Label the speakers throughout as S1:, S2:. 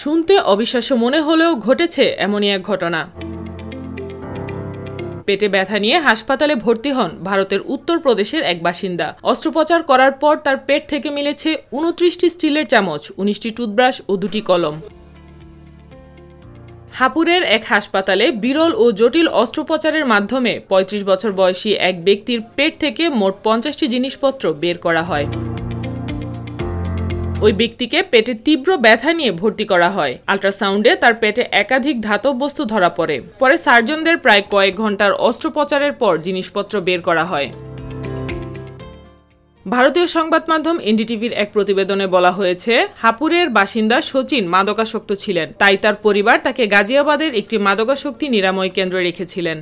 S1: শুনতে অবিশ্বাস্য মনে হলেও ঘটেছে এমনই এক ঘটনা। পেটে ব্যথা নিয়ে হাসপাতালে ভর্তি হন ভারতের উত্তরপ্রদেশের এক বাসিন্দা। অস্ত্রোপচার করার পর তার পেট থেকে মিলেছে 29টি স্টিলের চামচ, 19টি টুথব্রাশ ও 2টি কলম। হাপুরের এক হাসপাতালে বিরল ও জটিল অস্ত্রোপচারের মাধ্যমে 35 বছর বয়সী এক ব্যক্তির পেট থেকে মোট 50টি জিনিসপত্র বের করা হয়। ওই ব্যক্তিকে পেটে তীব্র ব্যথা নিয়ে ভর্তি করা হয়। আল্ট্রাসাউন্ডে তার পেটে একাধিক ধাতব বস্তু ধরা পড়ে। পরে সার্জনদের প্রায় কয়েক ঘন্টার অস্ত্রোপচারের পর জিনিসপত্র বের করা হয়। ভারতীয় সংবাদ মাধ্যম এনডিটিভির এক প্রতিবেদনে বলা হয়েছে, হাপুরের বাসিন্দা সচিন মাদকাসক্ত ছিলেন, তাই তার পরিবার তাকে গাজিয়াবাদের একটি মাদকাসক্তি নিরাময় কেন্দ্রে রেখেছিলেন।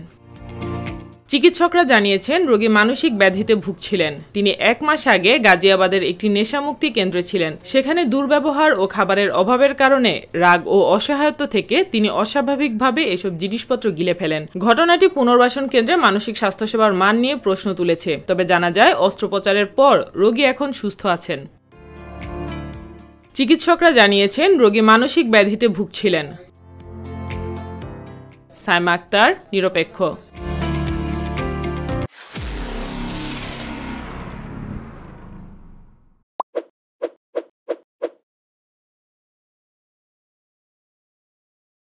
S1: চিকিৎসকরা জানিয়েছেন, রোগী মানসিক ব্যাধিতে ভুগছিলেন। তিনি 1 মাস আগে গাজিয়াবাদের একটি নেশামুক্তি কেন্দ্রে ছিলেন। সেখানে দুর্ব্যবহার ও খাবারের অভাবের কারণে রাগ ও অসহায়ত্ব থেকে তিনি অস্বাভাবিকভাবে এসব জিনিসপত্র গিলে ফেলেন। ঘটনাটি পুনর্বাসন কেন্দ্রে মানসিক স্বাস্থ্যসেবার মান নিয়ে প্রশ্ন তুলেছে। তবে জানা যায়, অস্ত্রোপচারের পর রোগী এখন সুস্থ আছেন। চিকিৎসকরা জানিয়েছেন, রোগী মানসিক ব্যাধিতে ভুগছিলেন। সাইমা আক্তার, নিরপেক্ষ।